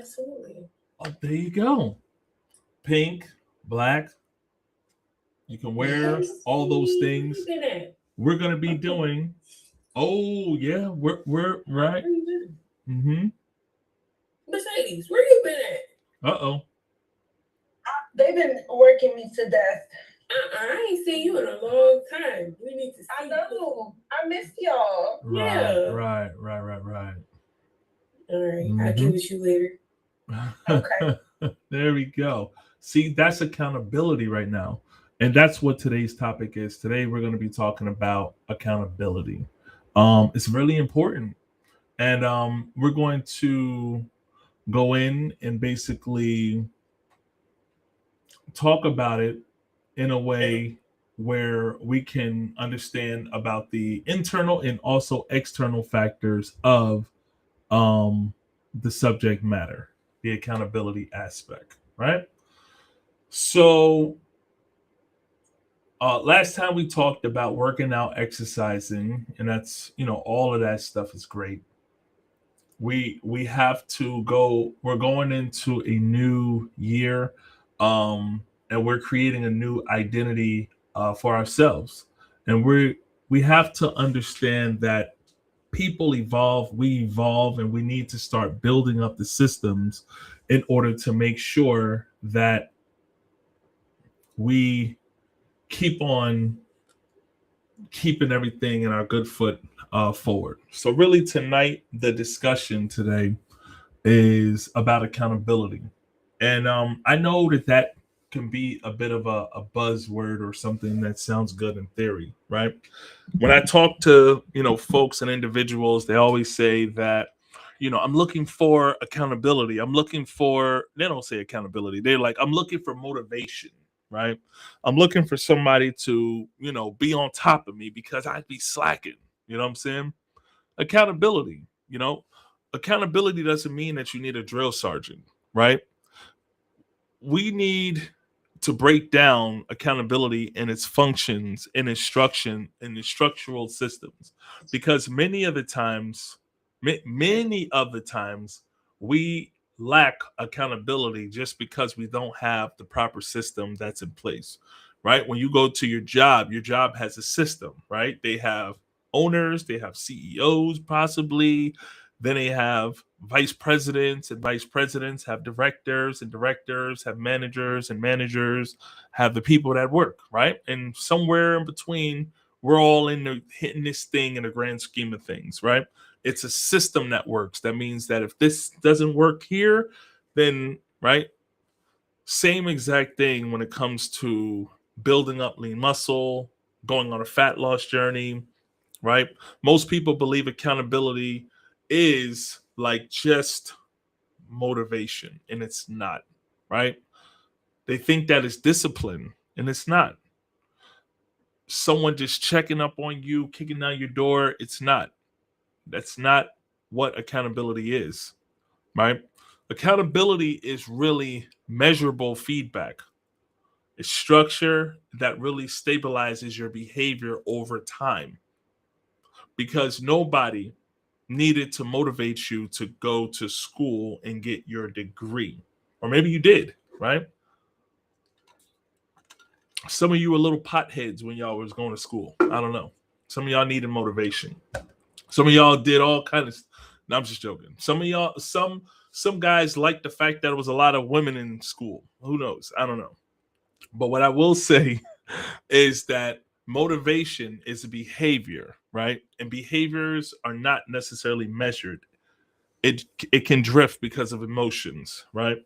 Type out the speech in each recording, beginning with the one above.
Absolutely. Oh, there you go. Pink, black. You can wear all those Where things. you been at? We're gonna be doing. Oh yeah, we're right. Where you been? Mm-hmm. Mercedes, where you been at? Uh-oh. They've been working me to death. I ain't seen you in a long time. We need to see. I know. I missed y'all. Yeah. Right. All right, I'll give it you later. Okay. There we go. See, that's accountability right now. And that's what today's topic is. Today we're going to be talking about accountability. It's really important. And we're going to go in and basically talk about it in a way where we can understand about the internal and also external factors of um, the subject matter, the accountability aspect, right? So, last time we talked about working out, exercising, and that's all of that stuff is great. We have to go. We're going into a new year, and we're creating a new identity for ourselves, and we have to understand that people evolve, we evolve, and we need to start building up the systems in order to make sure that we keep on keeping everything in our good foot forward. So, really, tonight, the discussion today is about accountability. And I know that can be a bit of a buzzword or something that sounds good in theory, right? When I talk to, folks and individuals, they always say that, I'm looking for accountability. They don't say accountability. They're like, I'm looking for motivation, right? I'm looking for somebody to, be on top of me because I'd be slacking. You know what I'm saying? Accountability, accountability doesn't mean that you need a drill sergeant, right? We need to break down accountability and its functions and instruction and the structural systems, because many of the times we lack accountability just because we don't have the proper system that's in place, right? When you go to your job has a system, right? They have owners, they have CEOs possibly, then they have vice presidents, and vice presidents have directors, and directors have managers, and managers have the people that work, right? And somewhere in between, we're all hitting this thing in the grand scheme of things, right? It's a system that works. That means that if this doesn't work here, then, right? Same exact thing when it comes to building up lean muscle, going on a fat loss journey, right? Most people believe accountability is like just motivation, and it's not, right? They think that it's discipline, and it's not. Someone just checking up on you, kicking down your door, it's not. That's not what accountability is, right? Accountability is really measurable feedback. It's structure that really stabilizes your behavior over time, because nobody needed to motivate you to go to school and get your degree. Or maybe you did, right? Some of you were little potheads when y'all was going to school. I don't know. Some of y'all needed motivation. Some of y'all did all kind of. No, I'm just joking. Some of y'all, some guys liked the fact that there was a lot of women in school. Who knows? I don't know. But what I will say is that motivation is a behavior, right? And behaviors are not necessarily measured. It can drift because of emotions, right?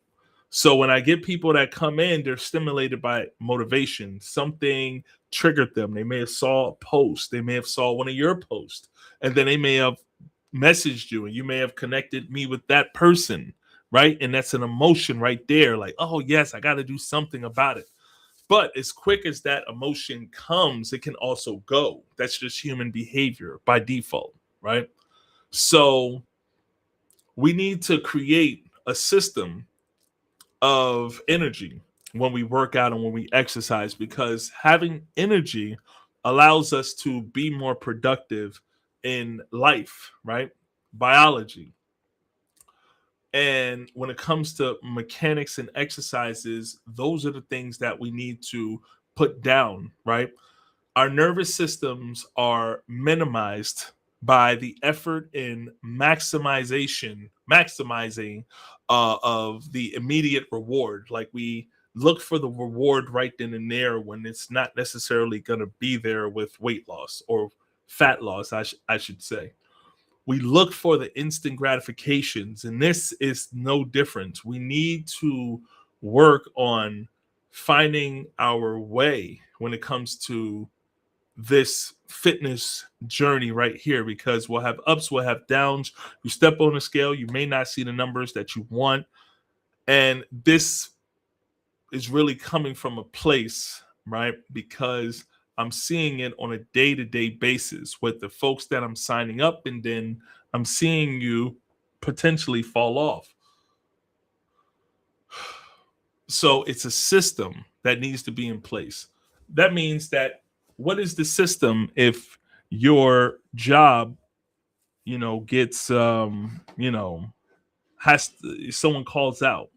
So when I get people that come in, they're stimulated by motivation. Something triggered them. They may have saw a post. They may have saw one of your posts, and then they may have messaged you, and you may have connected me with that person, right? And that's an emotion right there. Like, oh yes, I got to do something about it. But as quick as that emotion comes, it can also go. That's just human behavior by default, right? So we need to create a system of energy when we work out and when we exercise, because having energy allows us to be more productive in life, right? Biology. And when it comes to mechanics and exercises, those are the things that we need to put down, right? Our nervous systems are minimized by the effort in maximizing of the immediate reward. Like we look for the reward right then and there when it's not necessarily going to be there with weight loss or fat loss, I should say. We look for the instant gratifications, and this is no different. We need to work on finding our way when it comes to this fitness journey right here, because we'll have ups, we'll have downs. You step on the scale, you may not see the numbers that you want. And this is really coming from a place, right? Because I'm seeing it on a day-to-day basis with the folks that I'm signing up, and then I'm seeing you potentially fall off. So it's a system that needs to be in place. That means that what is the system if your job, gets, someone calls out?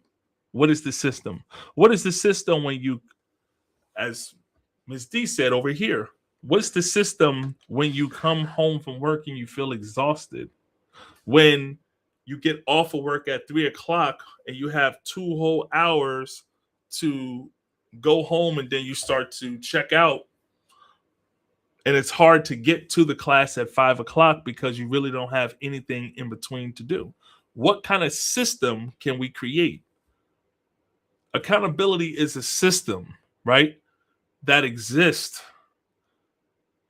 What is the system? What is the system when you, as Ms. D said over here, what's the system when you come home from work and you feel exhausted? When you get off of work at 3 o'clock and you have 2 whole hours to go home, and then you start to check out, and it's hard to get to the class at 5 o'clock because you really don't have anything in between to do. What kind of system can we create? Accountability is a system, right, that exists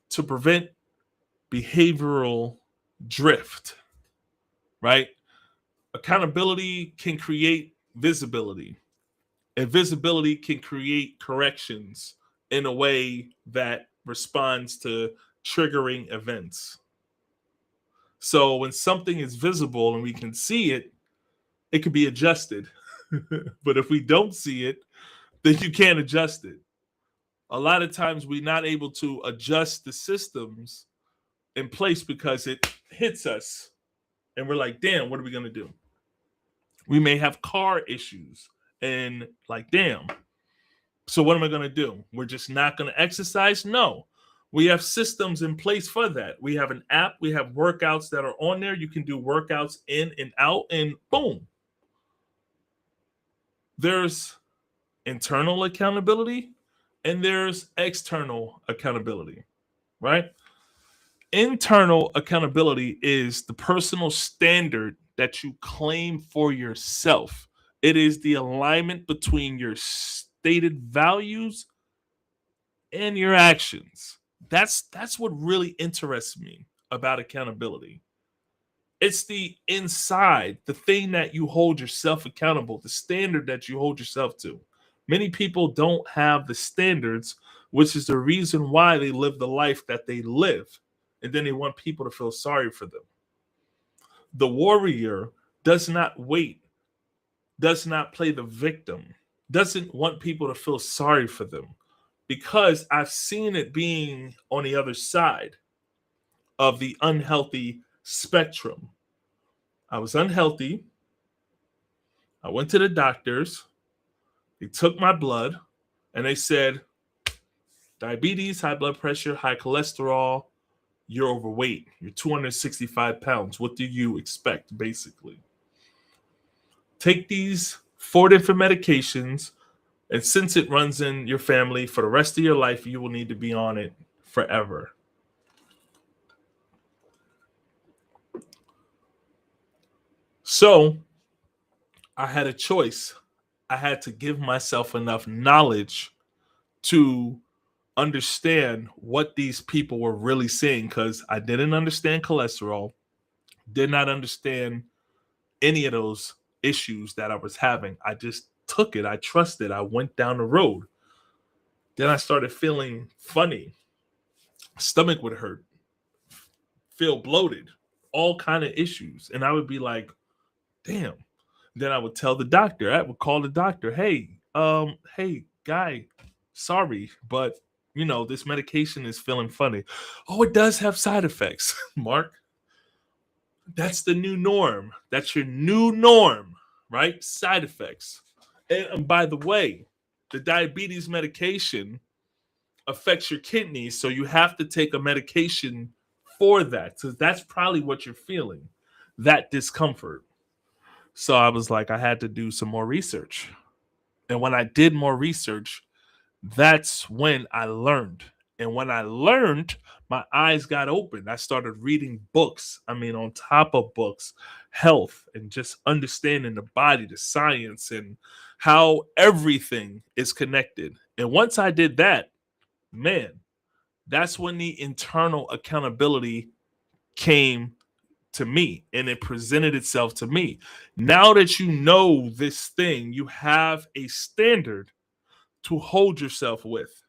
to prevent behavioral drift, right? Accountability can create visibility, and visibility can create corrections in a way that responds to triggering events. So when something is visible and we can see it, it can be adjusted. But if we don't see it, then you can't adjust it. A lot of times we're not able to adjust the systems in place because it hits us and we're like, damn, what are we going to do? We may have car issues and like, damn, so what am I going to do? We're just not going to exercise? No. We have systems in place for that. We have an app. We have workouts that are on there. You can do workouts in and out, and boom. There's internal accountability and there's external accountability, right? Internal accountability is the personal standard that you claim for yourself. It is the alignment between your stated values and your actions. That's what really interests me about accountability. It's the inside, the thing that you hold yourself accountable, the standard that you hold yourself to. Many people don't have the standards, which is the reason why they live the life that they live. And then they want people to feel sorry for them. The warrior does not wait, does not play the victim, doesn't want people to feel sorry for them, because I've seen it being on the other side of the unhealthy spectrum. I was unhealthy. I went to the doctors. They took my blood and they said, diabetes, high blood pressure, high cholesterol, you're overweight. You're 265 pounds. What do you expect, basically? Take these 4 different medications, and since it runs in your family for the rest of your life, you will need to be on it forever. So I had a choice. I had to give myself enough knowledge to understand what these people were really saying, because I didn't understand cholesterol, did not understand any of those issues that I was having. I just took it. I trusted. I went down the road. Then I started feeling funny. Stomach would hurt, feel bloated, all kind of issues. And I would be like, damn. Then I would tell the doctor. I would call the doctor. Hey, guy, sorry, but this medication is feeling funny. Oh, it does have side effects, Mark. That's the new norm. That's your new norm. right? Side effects. And by the way, the diabetes medication affects your kidneys, so you have to take a medication for that. So that's probably what you're feeling, that discomfort. So I was like, I had to do some more research. And when I did more research, that's when I learned. And when I learned, my eyes got open. I started reading books. I mean, on top of books, health and just understanding the body, the science, and how everything is connected. And once I did that, man, that's when the internal accountability came to me and it presented itself to me. Now that you know this thing, you have a standard to hold yourself with.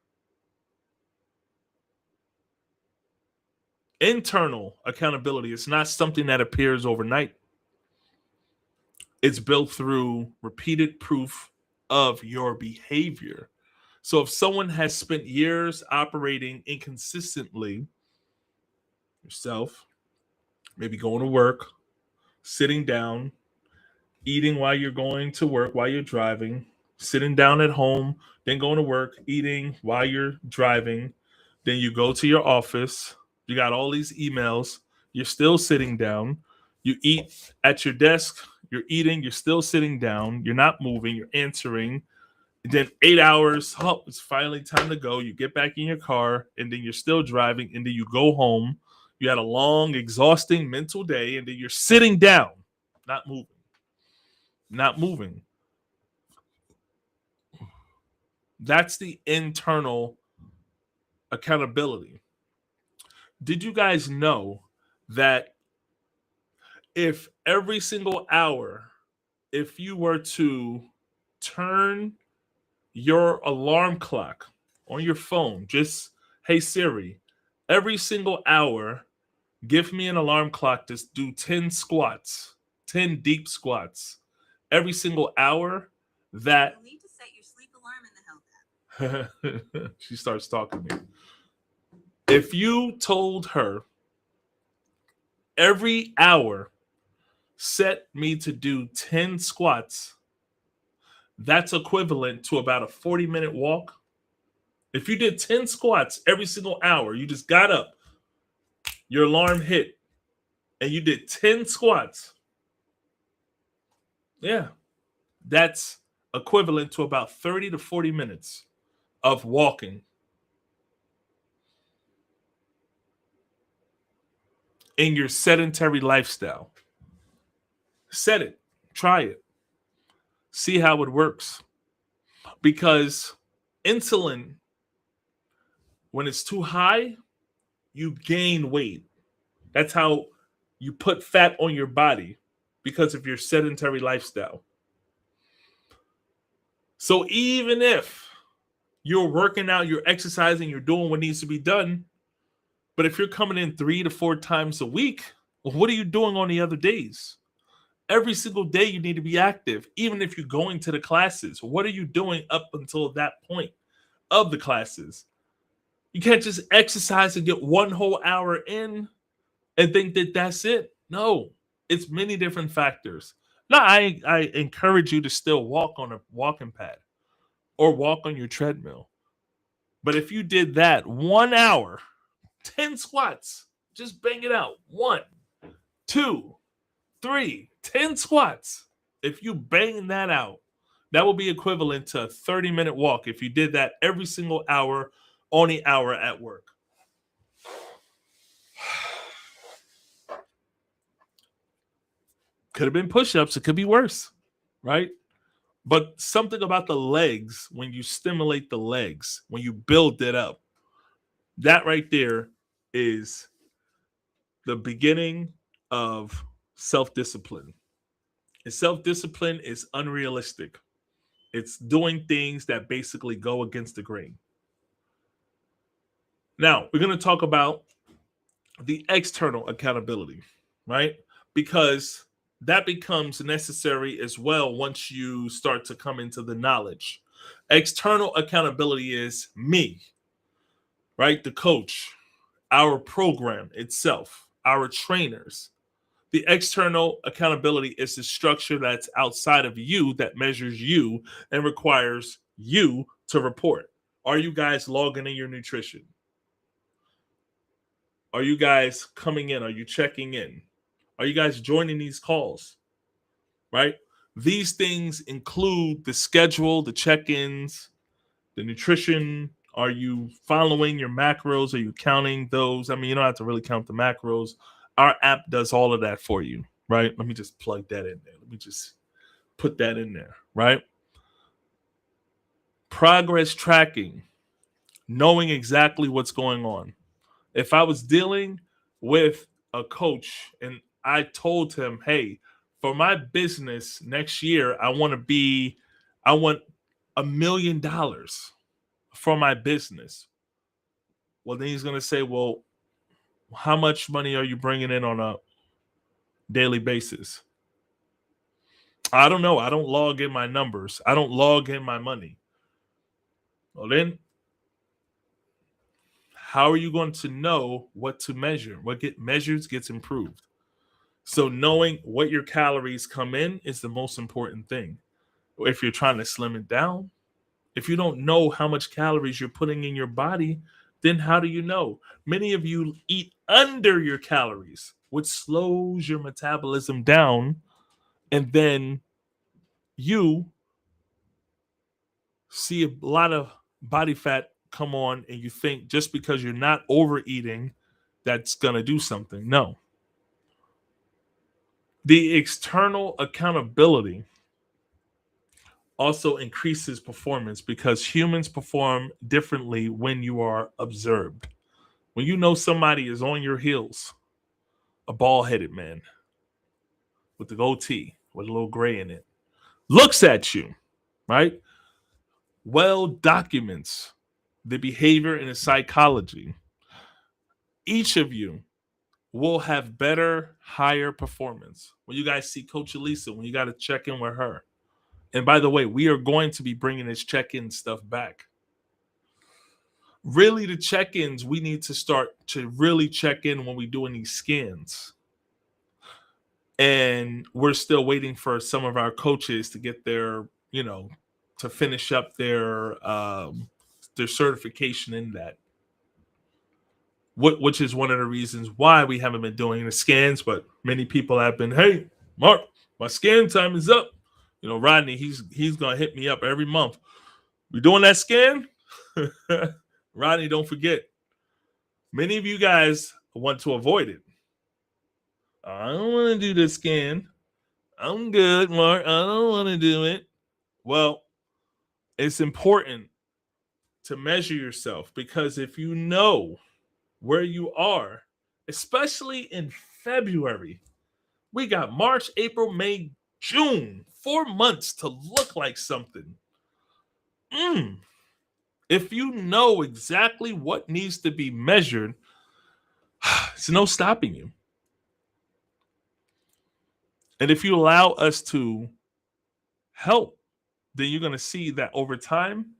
Internal accountability is not something that appears overnight. It's built through repeated proof of your behavior. So if someone has spent years operating inconsistently, yourself, maybe going to work, sitting down, eating while you're going to work, while you're driving, sitting down at home, then going to work, eating while you're driving, then you go to your office, you got all these emails, you're still sitting down, you eat at your desk, you're eating, you're still sitting down, you're not moving, you're answering. And then 8 hours, oh, it's finally time to go. You get back in your car, and then you're still driving, and then you go home. You had a long, exhausting mental day, and then you're sitting down, not moving. Not moving. That's the internal accountability. Did you guys know that if every single hour, if you were to turn your alarm clock on your phone, just, hey Siri, every single hour, give me an alarm clock to do 10 squats, 10 deep squats every single hour, that You'll need to set your sleep alarm in the health app. she starts talking to me. If you told her every hour set me to do 10 squats, that's equivalent to about a 40-minute walk. If you did 10 squats every single hour, you just got up, your alarm hit, and you did 10 squats, yeah, that's equivalent to about 30 to 40 minutes of walking. In your sedentary lifestyle. Set it, try it, see how it works. Because insulin, when it's too high, you gain weight. That's how you put fat on your body, because of your sedentary lifestyle. So even if you're working out, you're exercising, you're doing what needs to be done, but if you're coming in 3 to 4 times a week, well, what are you doing on the other days? Every single day you need to be active, even if you're going to the classes. What are you doing up until that point of the classes? You can't just exercise and get 1 whole hour in and think that that's it. No, it's many different factors. Now, I encourage you to still walk on a walking pad or walk on your treadmill. But if you did that 1 hour, 10 squats, just bang it out. 1, 2, 3, 10 squats. If you bang that out, that will be equivalent to a 30-minute walk if you did that every single hour on the hour at work. Could have been push-ups. It could be worse, right? But something about the legs, when you stimulate the legs, when you build it up, that right there is the beginning of self-discipline. And self-discipline is unrealistic. It's doing things that basically go against the grain. Now, we're going to talk about the external accountability, right? Because that becomes necessary as well once you start to come into the knowledge. External accountability is me, right? The coach, our program itself, our trainers, The external accountability is the structure that's outside of you that measures you and requires you to report. Are you guys logging in your nutrition? Are you guys coming in? Are you checking in? Are you guys joining these calls? Right? These things include the schedule, the check-ins, the nutrition. Are you following your macros? Are you counting those? I mean, you don't have to really count the macros. Our app does all of that for you, right? Let me just plug that in there. Let me just put that in there, right? Progress tracking, knowing exactly what's going on. If I was dealing with a coach and I told him, hey, for my business next year, I want $1 million for my business. Well, then he's going to say, well, how much money are you bringing in on a daily basis? I don't know. I don't log in my numbers. I don't log in my money. Well, then how are you going to know what to measure? What get measured gets improved. So knowing what your calories come in is the most important thing. If you're trying to slim it down, if you don't know how much calories you're putting in your body, then how do you know? Many of you eat under your calories, which slows your metabolism down, and then you see a lot of body fat come on, and you think just because you're not overeating, that's going to do something. No. The external accountability also increases performance because humans perform differently when you are observed. When you know somebody is on your heels, a bald-headed man with the goatee with a little gray in it, looks at you, right? Well documents the behavior and the psychology. Each of you will have better, higher performance. When you guys see Coach Elisa, when you got to check in with her. And by the way, we are going to be bringing this check-in stuff back. Really, the check-ins, we need to start to really check in when we're doing these scans. And we're still waiting for some of our coaches to get their, to finish up their certification in that. Which is one of the reasons why we haven't been doing the scans, but many people have been, hey, Mark, my scan time is up. Rodney, he's gonna hit me up every month. We doing that scan? Rodney, don't forget. Many of you guys want to avoid it. I don't want to do the scan. I'm good, Mark. I don't want to do it. Well, it's important to measure yourself because if you know where you are, especially in February, we got March, April, May, June, 4 months to look like something. If you know exactly what needs to be measured, there's no stopping you. And if you allow us to help, then you're going to see that over time,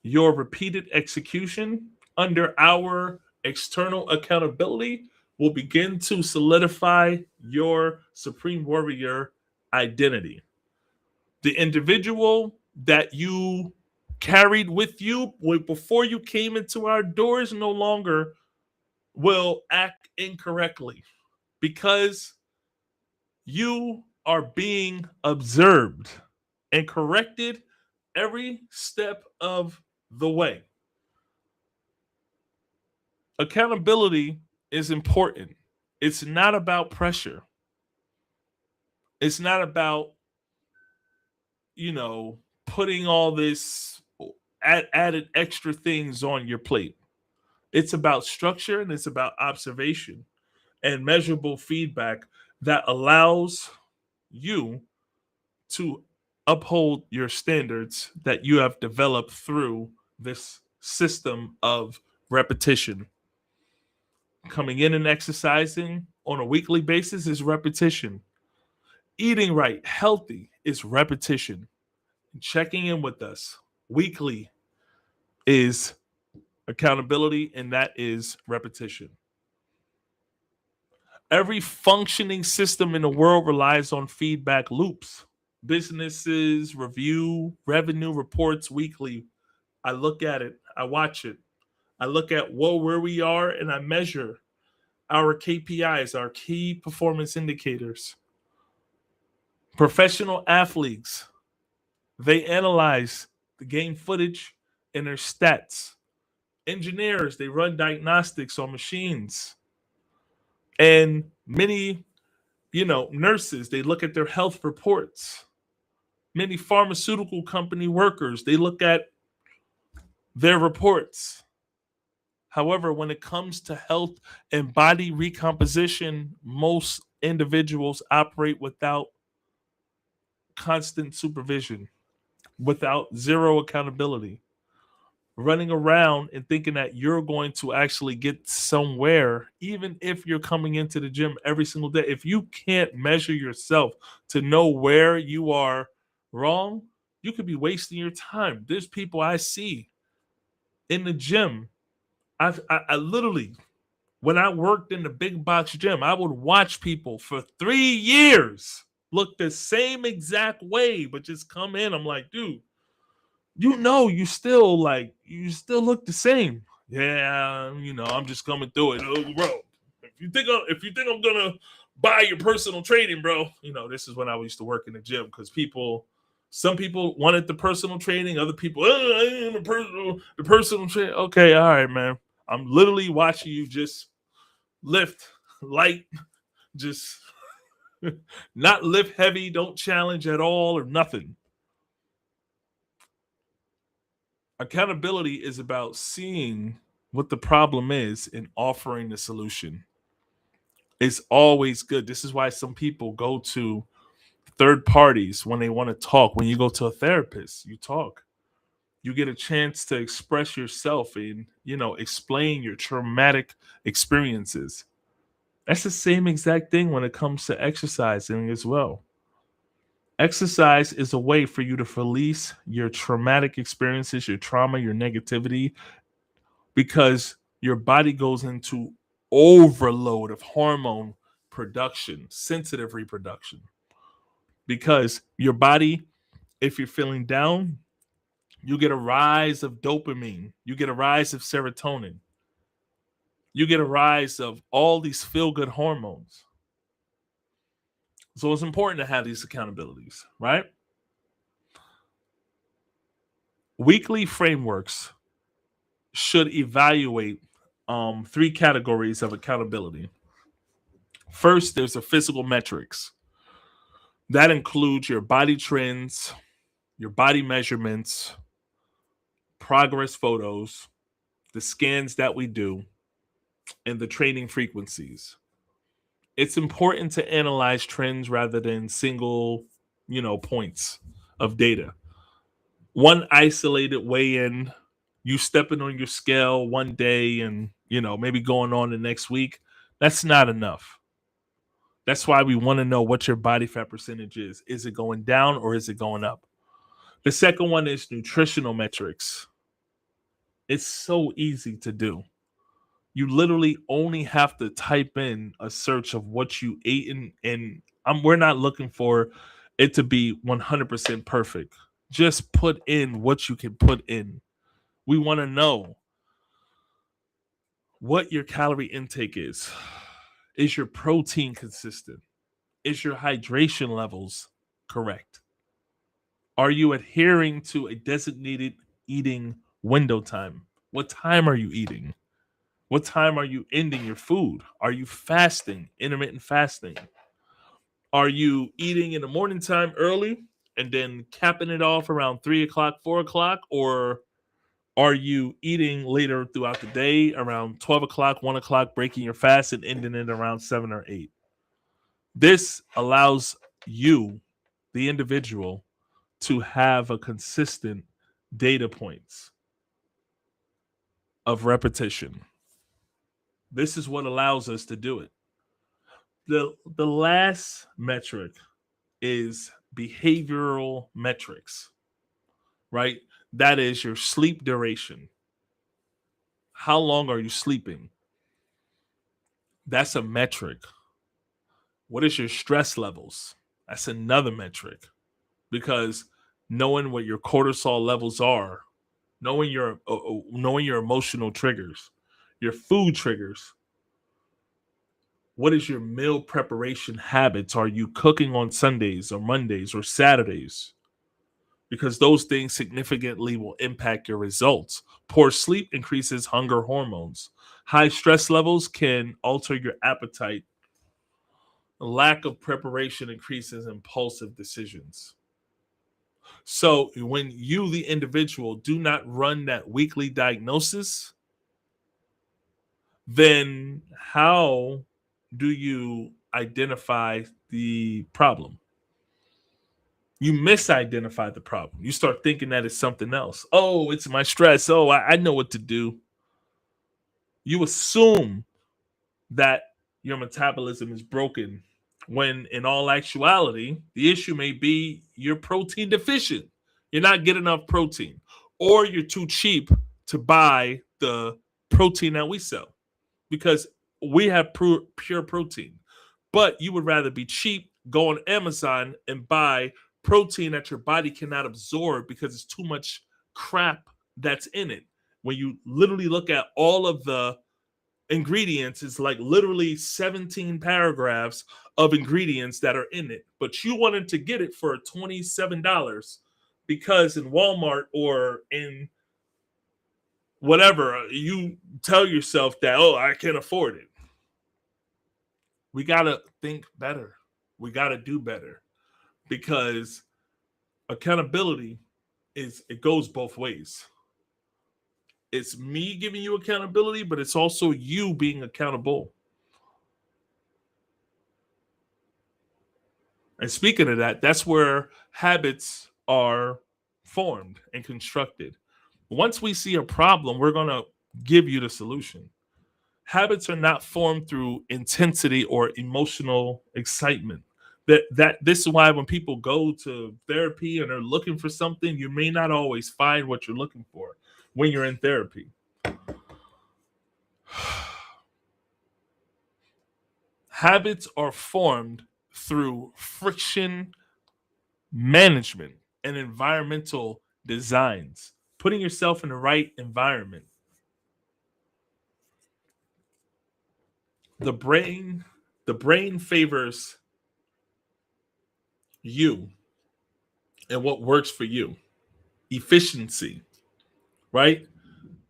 your repeated execution under our external accountability will begin to solidify your Supreme Warrior identity. The individual that you carried with you before you came into our doors no longer will act incorrectly because you are being observed and corrected every step of the way. Accountability is important. It's not about pressure. It's not about, putting all this added extra things on your plate. It's about structure and it's about observation and measurable feedback that allows you to uphold your standards that you have developed through this system of repetition. Coming in and exercising on a weekly basis is repetition. Eating right, healthy is repetition. Checking in with us weekly is accountability, and that is repetition. Every functioning system in the world relies on feedback loops. Businesses review revenue reports weekly. I look at it, I watch it, I look at where we are, and I measure our KPIs, our key performance indicators. Professional athletes, they analyze the game footage and their stats. Engineers, they run diagnostics on machines. And many, nurses, they look at their health reports. Many pharmaceutical company workers, they look at their reports. However, when it comes to health and body recomposition, most individuals operate without constant supervision, without zero accountability, running around and thinking that you're going to actually get somewhere, even if you're coming into the gym every single day. If you can't measure yourself to know where you are wrong, you could be wasting your time. There's people I see in the gym. I literally, when I worked in the big box gym, I would watch people for 3 years look the same exact way, but just come in. I'm like, dude, you still look the same. Yeah, I'm just coming through it. Oh, bro, if you think I'm gonna buy your personal training, bro, this is when I used to work in the gym because some people wanted the personal training, other people, I ain't the personal training. Okay, all right, man. I'm literally watching you just lift light, just not lift heavy, don't challenge at all or nothing. Accountability is about seeing what the problem is and offering the solution. It's always good. This is why some people go to third parties when they want to talk. When you go to a therapist, you talk. You get a chance to express yourself and, explain your traumatic experiences. That's the same exact thing when it comes to exercising as well. Exercise is a way for you to release your traumatic experiences, your trauma, your negativity, because your body goes into overload of hormone production, sensitive reproduction. Because your body, if you're feeling down, you get a rise of dopamine, you get a rise of serotonin, you get a rise of all these feel good hormones. So it's important to have these accountabilities, right? Weekly frameworks should evaluate three categories of accountability. First, there's the physical metrics. That includes your body trends, your body measurements, progress photos, the scans that we do, and the training frequencies. It's important to analyze trends rather than single, points of data. One isolated weigh in, you stepping on your scale one day and, maybe going on the next week, that's not enough. That's why we want to know what your body fat percentage is. Is it going down or is it going up? The second one is nutritional metrics. It's so easy to do. You literally only have to type in a search of what you ate, and we're not looking for it to be 100% perfect. Just put in what you can put in. We want to know what your calorie intake is. Is your protein consistent? Is your hydration levels correct? Are you adhering to a designated eating window time? What time are you eating? What time are you ending your food? Are you fasting, intermittent fasting? Are you eating in the morning time early and then capping it off around 3 o'clock, 4 o'clock? Or are you eating later throughout the day around 12 o'clock, 1 o'clock, breaking your fast and ending it around 7 or 8? This allows you, the individual, to have a consistent data points of repetition. This is what allows us to do it. The last metric is behavioral metrics, right? That is your sleep duration. How long are you sleeping? That's a metric. What is your stress levels? That's another metric, because knowing what your cortisol levels are, knowing your emotional triggers, your food triggers. What is your meal preparation habits? Are you cooking on Sundays or Mondays or Saturdays? Because those things significantly will impact your results. Poor sleep increases hunger hormones. High stress levels can alter your appetite. Lack of preparation increases impulsive decisions. So, when you, the individual, do not run that weekly diagnosis, then how do you identify the problem? You misidentify the problem. You start thinking that it's something else. Oh, it's my stress. Oh, I know what to do. You assume that your metabolism is broken, when in all actuality, the issue may be you're protein deficient. You're not getting enough protein, or you're too cheap to buy the protein that we sell, because we have pure protein. But you would rather be cheap, go on Amazon and buy protein that your body cannot absorb because it's too much crap that's in it. When you literally look at all of the ingredients, it's like literally 17 paragraphs of ingredients that are in it. But you wanted to get it for $27 because in Walmart or in whatever, you tell yourself that, oh, I can't afford it. We got to think better. We got to do better, because accountability it goes both ways. It's me giving you accountability, but it's also you being accountable. And speaking of that, that's where habits are formed and constructed. Once we see a problem, we're going to give you the solution. Habits are not formed through intensity or emotional excitement. That this is why when people go to therapy and they're looking for something, you may not always find what you're looking for when you're in therapy. Habits are formed through friction management and environmental designs, putting yourself in the right environment. The brain favors you and what works for you. Efficiency, right?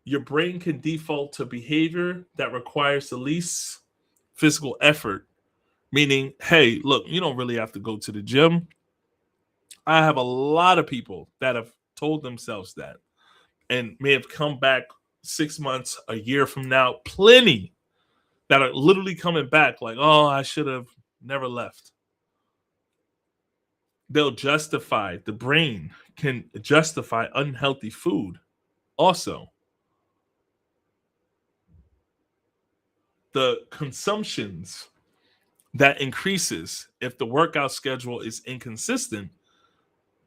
Your brain can default to behavior that requires the least physical effort, meaning, hey, look, you don't really have to go to the gym. I have a lot of people that have told themselves that and may have come back 6 months, a year from now, plenty that are literally coming back like, oh, I should have never left. They'll justify, the brain can justify unhealthy food also. The consumptions that increases if the workout schedule is inconsistent,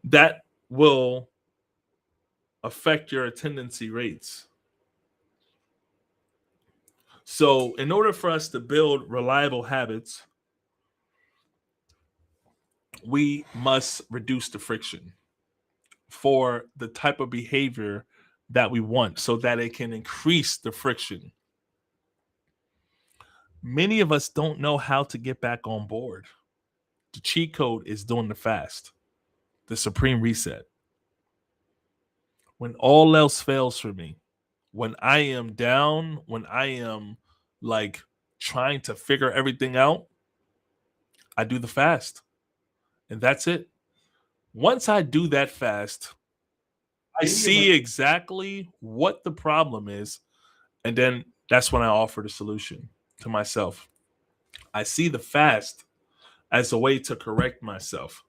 that will affect your attendance rates. So, in order for us to build reliable habits, we must reduce the friction for the type of behavior that we want so that it can increase the friction. Many of us don't know how to get back on board. The cheat code is doing the fast, the supreme reset. When all else fails for me, when I am down, when I am like trying to figure everything out, I do the fast. And that's it. Once I do that fast, I see exactly what the problem is. And then that's when I offer the solution to myself. I see the fast as a way to correct myself.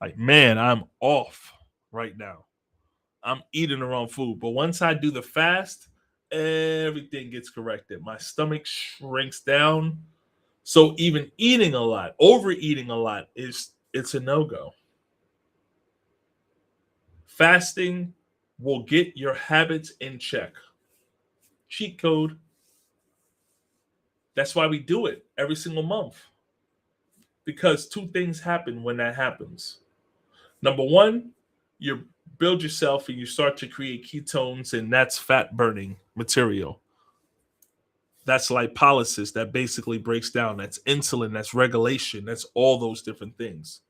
Like, man, I'm off right now. I'm eating the wrong food. But once I do the fast, everything gets corrected. My stomach shrinks down. So even eating a lot, overeating a lot it's a no-go. Fasting will get your habits in check. Cheat code. That's why we do it every single month. because two things happen when that happens. Number one, you build yourself and you start to create ketones, and that's fat burning material. That's lipolysis that basically breaks down. That's insulin, that's regulation, that's all those different things.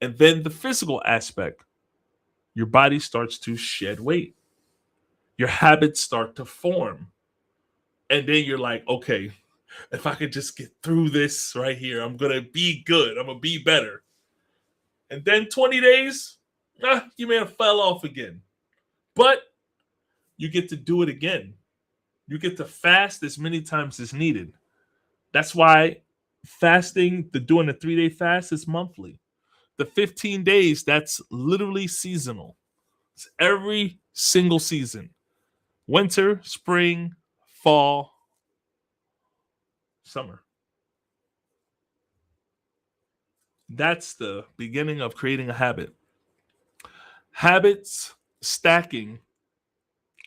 And then the physical aspect, your body starts to shed weight. Your habits start to form. And then you're like, okay, if I could just get through this right here, I'm going to be good. I'm going to be better. And then 20 days, you may have fell off again. But you get to do it again. You get to fast as many times as needed. That's why fasting, doing the 3-day fast is monthly. The 15 days, that's literally seasonal. It's every single season. Winter, spring, fall, summer. That's the beginning of creating a habit. Habits stacking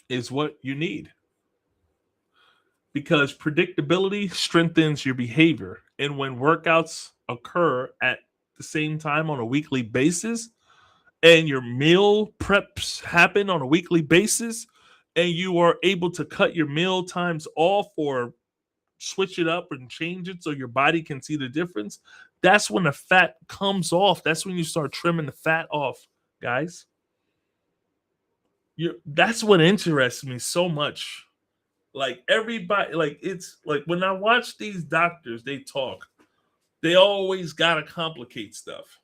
is what you need, because predictability strengthens your behavior. And when workouts occur at the same time on a weekly basis, and your meal preps happen on a weekly basis, and you are able to cut your meal times off or switch it up and change it so your body can see the difference, that's when the fat comes off. That's when you start trimming the fat off, guys. That's what interests me so much. Like everybody, like it's like when I watch these doctors, they talk, they always gotta complicate stuff.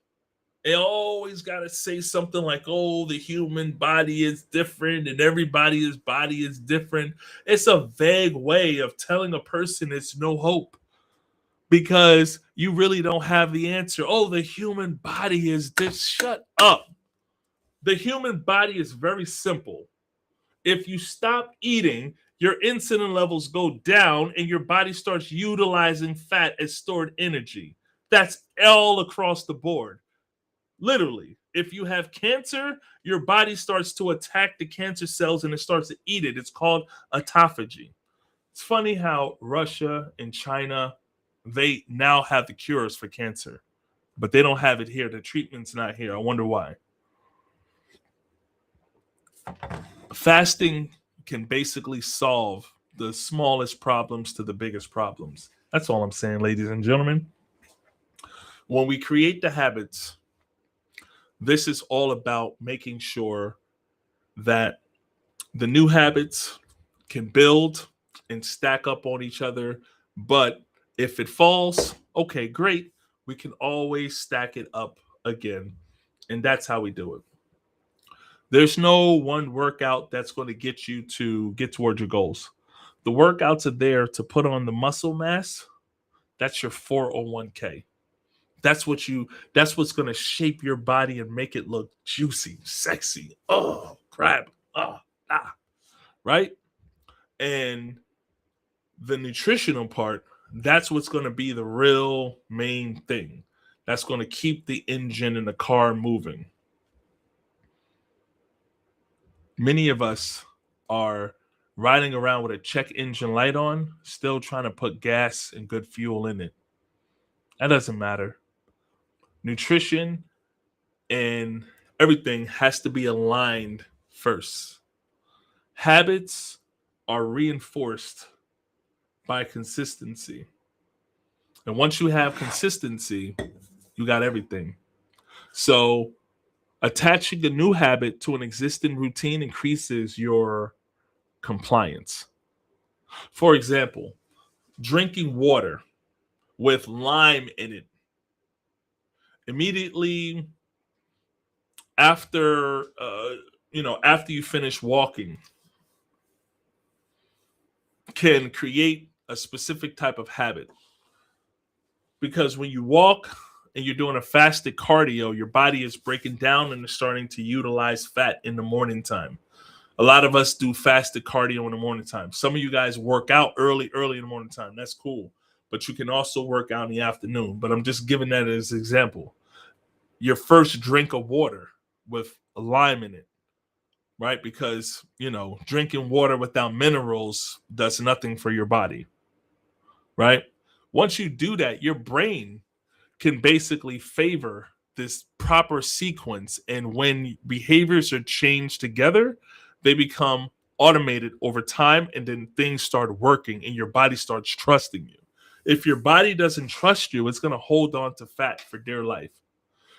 They always gotta say something like, oh, the human body is different and everybody's body is different. It's a vague way of telling a person it's no hope, because you really don't have the answer. Oh, the human body is this. Shut up. The human body is very simple. If you stop eating, your insulin levels go down and your body starts utilizing fat as stored energy. That's all across the board. Literally, if you have cancer, your body starts to attack the cancer cells and it starts to eat it. It's called autophagy. It's funny how Russia and China, they now have the cures for cancer, but they don't have it here. The treatment's not here. I wonder why. Fasting can basically solve the smallest problems to the biggest problems. That's all I'm saying, ladies and gentlemen. When we create the habits, this is all about making sure that the new habits can build and stack up on each other. But if it falls, okay, great. We can always stack it up again. And that's how we do it. There's no one workout that's going to get you to get towards your goals. The workouts are there to put on the muscle mass. That's your 401k. That's what's going to shape your body and make it look juicy, sexy. Oh, crap. Right? And the nutritional part, that's what's going to be the real main thing. That's going to keep the engine in the car moving. Many of us are riding around with a check engine light on, still trying to put gas and good fuel in it. That doesn't matter. Nutrition and everything has to be aligned first. Habits are reinforced by consistency. And once you have consistency, you got everything. So attaching a new habit to an existing routine increases your compliance. For example, drinking water with lime in it immediately after after you finish walking can create a specific type of habit. Because when you walk and you're doing a fasted cardio, your body is breaking down and is starting to utilize fat in the morning time. A lot of us do fasted cardio in the morning time. Some of you guys work out early in the morning time. That's cool. But you can also work out in the afternoon. But I'm just giving that as an example. Your first drink of water with a lime in it, right? Because, drinking water without minerals does nothing for your body, right? Once you do that, your brain can basically favor this proper sequence. And when behaviors are changed together, they become automated over time, and then things start working and your body starts trusting you. If your body doesn't trust you, it's going to hold on to fat for dear life.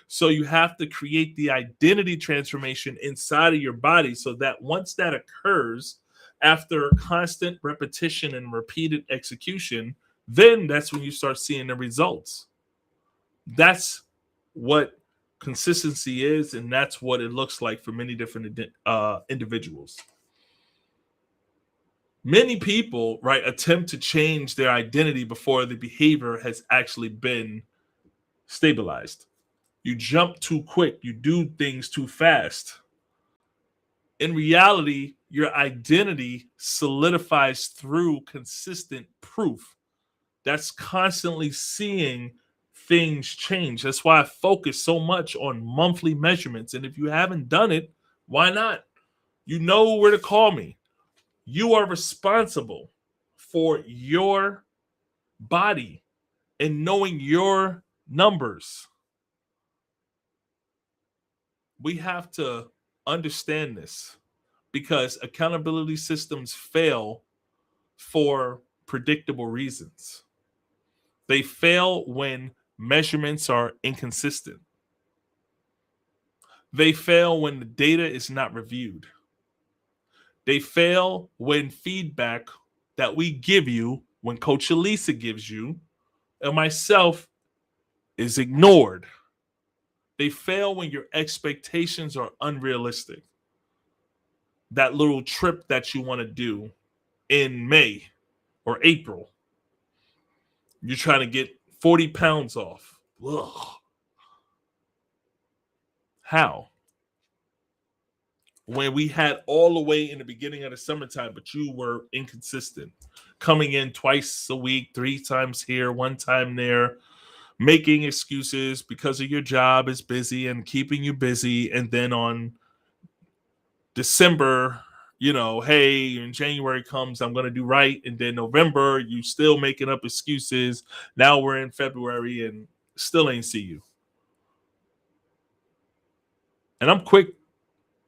So you have to create the identity transformation inside of your body so that once that occurs, after constant repetition and repeated execution, then that's when you start seeing the results. That's what consistency is, and that's what it looks like for many different individuals. Many people, right, attempt to change their identity before the behavior has actually been stabilized. You jump too quick, you do things too fast. In reality, your identity solidifies through consistent proof. That's constantly seeing things change. That's why I focus so much on monthly measurements. And if you haven't done it, why not? You know where to call me. You are responsible for your body and knowing your numbers. We have to understand this because accountability systems fail for predictable reasons. They fail when measurements are inconsistent. They fail when the data is not reviewed. They fail when feedback that we give you, when Coach Elisa gives you, and myself is ignored. They fail when your expectations are unrealistic. That little trip that you want to do in May or April, you're trying to get 40 pounds off. Ugh. How? When we had all the way in the beginning of the summertime, but you were inconsistent, coming in twice a week, 3 times here, 1 time there, making excuses because of your job is busy and keeping you busy. And then on December, hey, in January comes, I'm going to do right. And then November, you still making up excuses. Now we're in February and still ain't see you. And I'm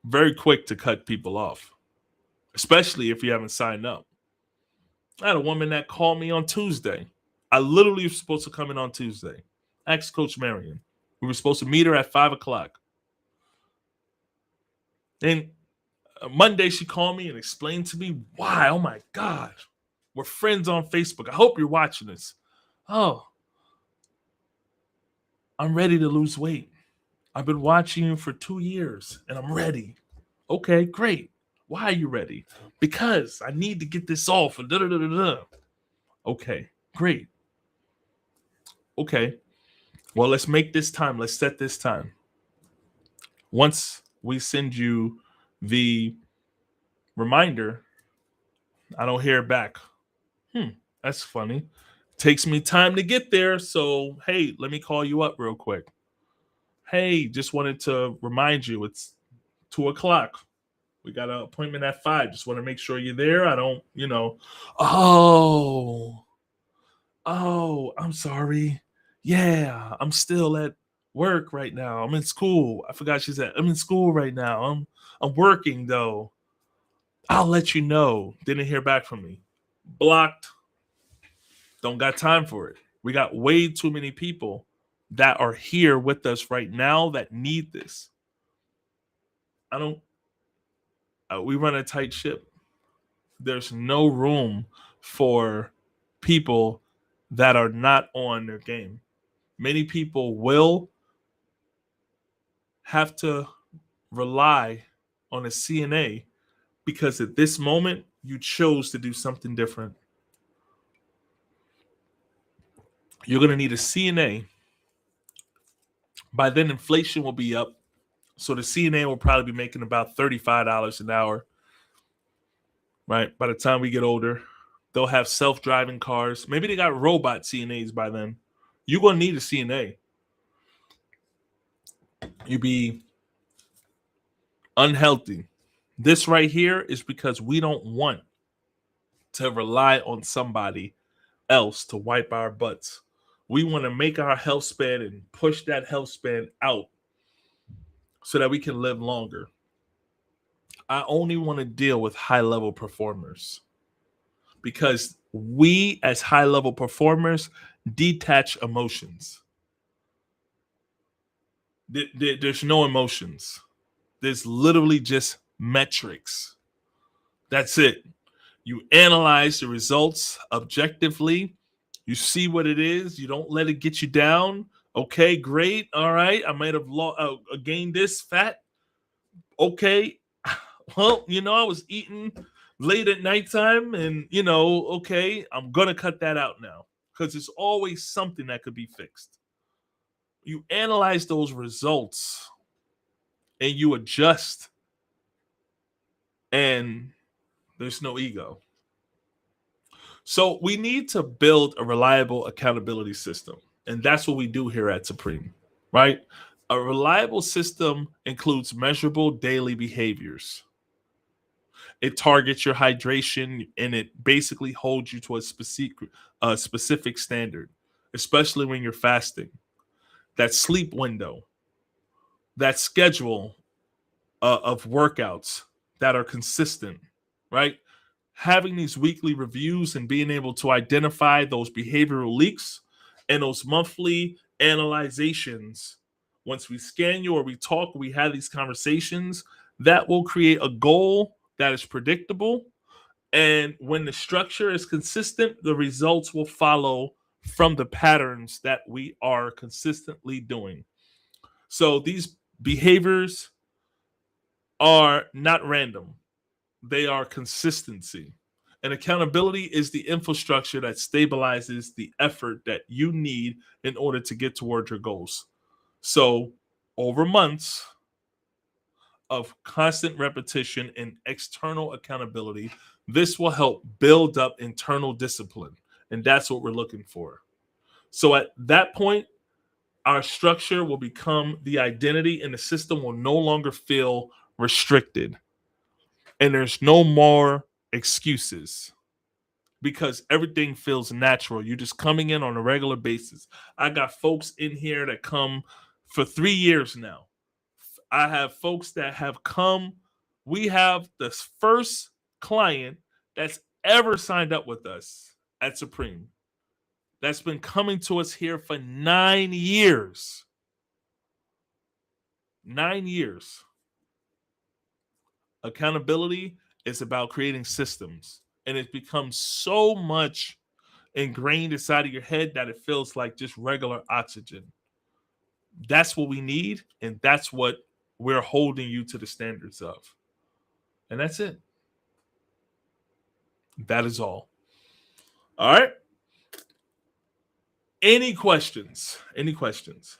very quick to cut people off, especially if you haven't signed up. I had a woman that called me on Tuesday. I literally was supposed to come in on Tuesday. Asked Coach Marion. We were supposed to meet her at 5 o'clock. And Monday, she called me and explained to me why. Oh my God. We're friends on Facebook. I hope you're watching this. Oh, I'm ready to lose weight. I've been watching you for 2 years and I'm ready. Okay, great. Why are you ready? Because I need to get this off. Okay, great. Okay. Well, let's make this time. Let's set this time. Once we send you the reminder, I don't hear back. That's funny. Takes me time to get there. So, hey, let me call you up real quick. Hey, just wanted to remind you it's 2 o'clock. We got an appointment at 5. Just want to make sure you're there. I don't, I'm sorry. Yeah, I'm still at work right now. I'm in school. I forgot she said, I'm in school right now. I'm working though. I'll let you know. Didn't hear back from me. Blocked. Don't got time for it. We got way too many people that are here with us right now that need this. We run a tight ship. There's no room for people that are not on their game. Many people will have to rely on a CNA because at this moment you chose to do something different. You're going to need a CNA. By then, inflation will be up. So the CNA will probably be making about $35 an hour. Right? By the time we get older, they'll have self-driving cars. Maybe they got robot CNAs by then. You're going to need a CNA. You be unhealthy. This right here is because we don't want to rely on somebody else to wipe our butts. We want to make our health span and push that health span out so that we can live longer. I only want to deal with high level performers because we, as high level performers, detach emotions. There's no emotions. There's literally just metrics. That's it. You analyze the results objectively. You see what it is. You don't let it get you down. Okay, great. All right. I might have gained this fat. Okay. Well, I was eating late at nighttime and, okay, I'm going to cut that out now because there's always something that could be fixed. You analyze those results and you adjust, and there's no ego. So we need to build a reliable accountability system. And that's what we do here at Supreme, right? A reliable system includes measurable daily behaviors. It targets your hydration and it basically holds you to a specific standard, especially when you're fasting. That sleep window, that schedule of workouts that are consistent, right? Having these weekly reviews and being able to identify those behavioral leaks and those monthly analyzations. Once we scan you or we talk, we have these conversations, that will create a goal that is predictable. And when the structure is consistent, the results will follow from the patterns that we are consistently doing. So these behaviors are not random. They are consistency. And accountability is the infrastructure that stabilizes the effort that you need in order to get towards your goals. So, over months of constant repetition and external accountability, this will help build up internal discipline. And that's what we're looking for. So, at that point, our structure will become the identity, and the system will no longer feel restricted. And there's no more excuses because everything feels natural. You're just coming in on a regular basis. I got folks in here that come for 3 years now. I have folks that have come. We have the first client that's ever signed up with us at Supreme that's been coming to us here for 9 years. 9 years. Accountability is about creating systems, and it becomes so much ingrained inside of your head that it feels like just regular oxygen. That's what we need, and that's what we're holding you to the standards of. And that's it. That is all. All right. Any questions? Any questions?